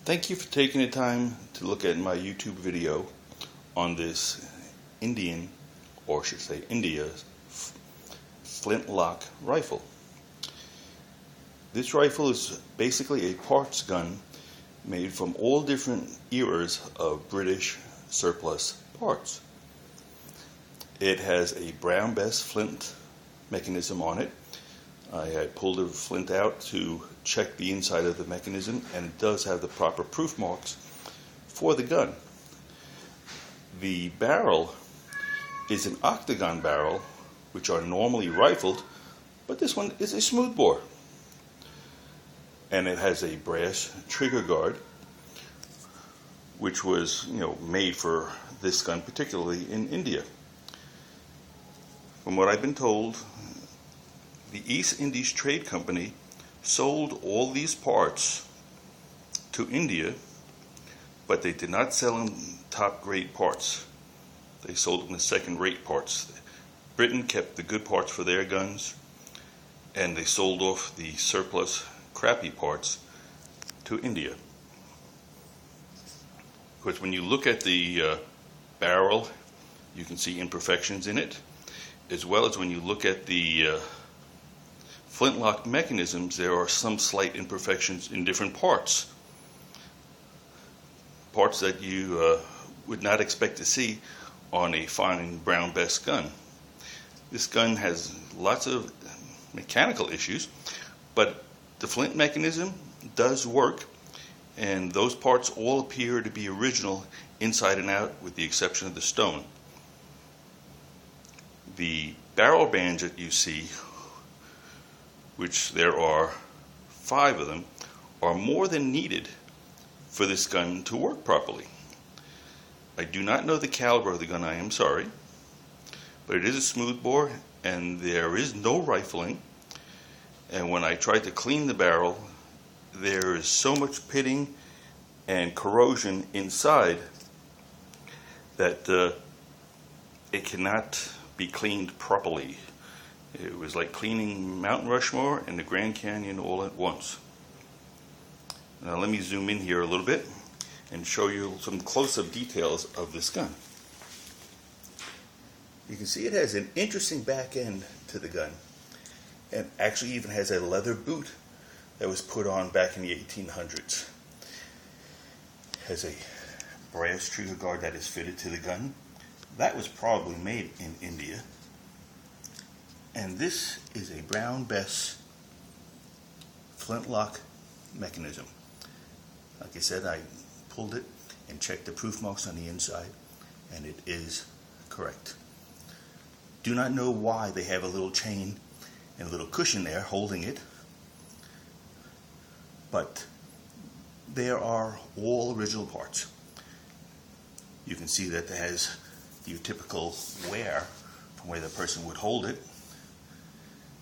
Thank you for taking the time to look at my YouTube video on this Indian, or I should say India, flintlock rifle. This rifle is basically a parts gun made from all different eras of British surplus parts. It has a brown Bess flint mechanism on it. I had pulled the flint out to check the inside of the mechanism, and it does have the proper proof marks for the gun. The barrel is an octagon barrel, which are normally rifled, but this one is a smoothbore. And it has a brass trigger guard, which was, made for this gun, particularly in India. From what I've been told, the East Indies Trade Company sold all these parts to India, but they did not sell them top-grade parts. They sold them the second-rate parts. Britain kept the good parts for their guns, and they sold off the surplus, crappy parts to India. Because when you look at the barrel, you can see imperfections in it, as well as when you look at the flintlock mechanisms, there are some slight imperfections in different parts. Parts that you would not expect to see on a fine brown Bess gun. This gun has lots of mechanical issues, but the flint mechanism does work, and those parts all appear to be original inside and out, with the exception of the stone. The barrel bands that you see, which there are 5 of them, are more than needed for this gun to work properly. I do not know the caliber of the gun, I am sorry, but it is a smoothbore and there is no rifling. And when I tried to clean the barrel, there is so much pitting and corrosion inside that it cannot be cleaned properly. It was like cleaning Mount Rushmore and the Grand Canyon all at once. Now let me zoom in here a little bit and show you some close-up details of this gun. You can see it has an interesting back end to the gun, and actually even has a leather boot that was put on back in the 1800s. It has a brass trigger guard that is fitted to the gun. That was probably made in India. And this is a brown Bess flintlock mechanism. Like I said, I pulled it and checked the proof marks on the inside, and it is correct. Do not know why they have a little chain and a little cushion there holding it, but there are all original parts. You can see that it has your typical wear from where the person would hold it.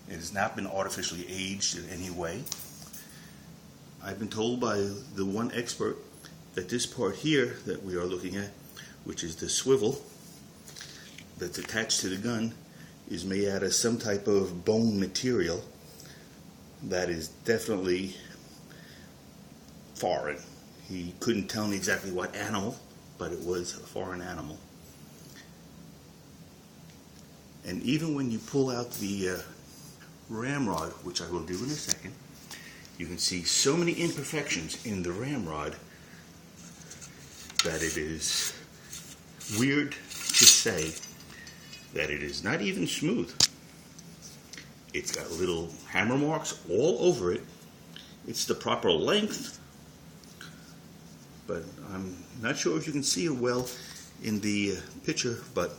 It has not been artificially aged in any way. I've been told by the one expert that this part here that we are looking at, which is the swivel that's attached to the gun, is made out of some type of bone material that is definitely foreign. He couldn't tell me exactly what animal, but it was a foreign animal. And even when you pull out the ramrod, which I will do in a second, you can see so many imperfections in the ramrod that it is weird to say that it is not even smooth. It's got little hammer marks all over it. It's the proper length, but I'm not sure if you can see it well in the picture, but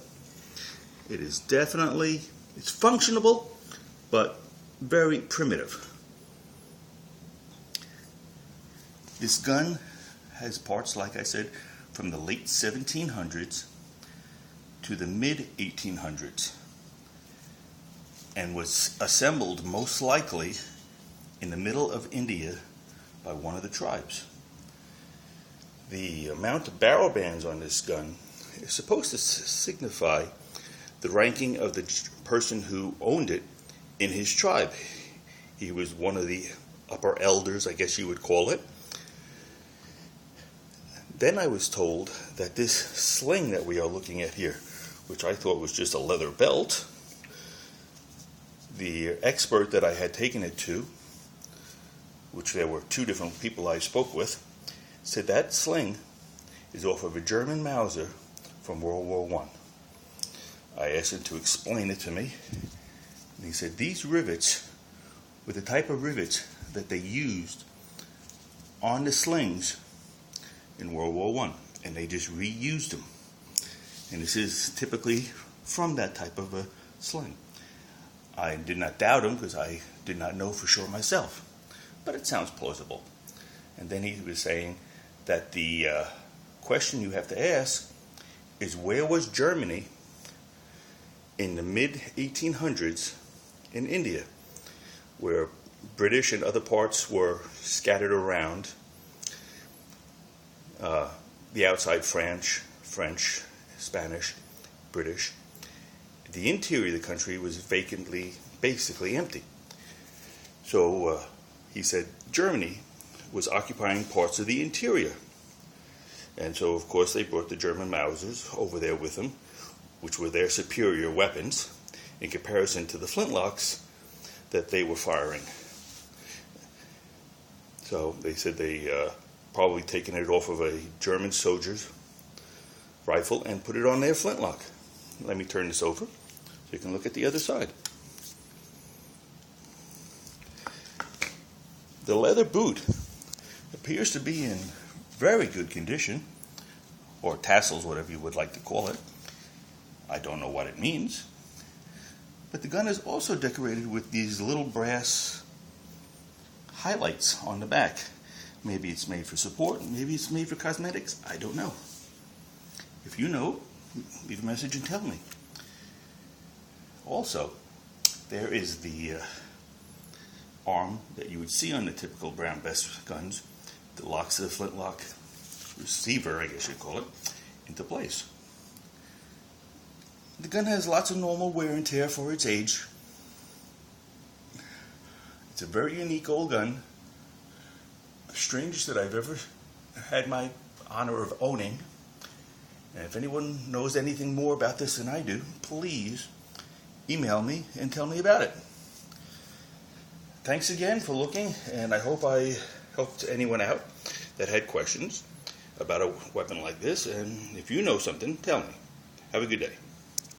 it is definitely, it's functionable, but very primitive. This gun has parts, like I said, from the late 1700s to the mid 1800s, and was assembled most likely in the middle of India by one of the tribes. The amount of barrel bands on this gun is supposed to signify the ranking of the person who owned it in his tribe. He was one of the upper elders, I guess you would call it. Then I was told that this sling that we are looking at here, which I thought was just a leather belt, the expert that I had taken it to, which there were 2 different people I spoke with, said that sling is off of a German Mauser from World War I. I asked him to explain it to me, and he said these rivets were the type of rivets that they used on the slings in World War I, and they just reused them. And this is typically from that type of a sling. I did not doubt him because I did not know for sure myself, but it sounds plausible. And then he was saying that the question you have to ask is, where was Germany in the mid-1800s in India, where British and other parts were scattered around, the outside French, Spanish, British. The interior of the country was basically empty. So he said Germany was occupying parts of the interior. And so, of course, they brought the German Mausers over there with them, which were their superior weapons in comparison to the flintlocks that they were firing. So they said they probably taken it off of a German soldier's rifle and put it on their flintlock. Let me turn this over so you can look at the other side. The leather boot appears to be in very good condition, or tassels, whatever you would like to call it. I don't know what it means. But the gun is also decorated with these little brass highlights on the back. Maybe it's made for support, maybe it's made for cosmetics, I don't know. If you know, leave a message and tell me. Also, there is the arm that you would see on the typical brown Bess guns that locks the flintlock receiver, I guess you'd call it, into place. The gun has lots of normal wear and tear for its age. It's a very unique old gun, the strangest that I've ever had my honor of owning. And if anyone knows anything more about this than I do, please email me and tell me about it. Thanks again for looking, and I hope I helped anyone out that had questions about a weapon like this. And if you know something, tell me. Have a good day.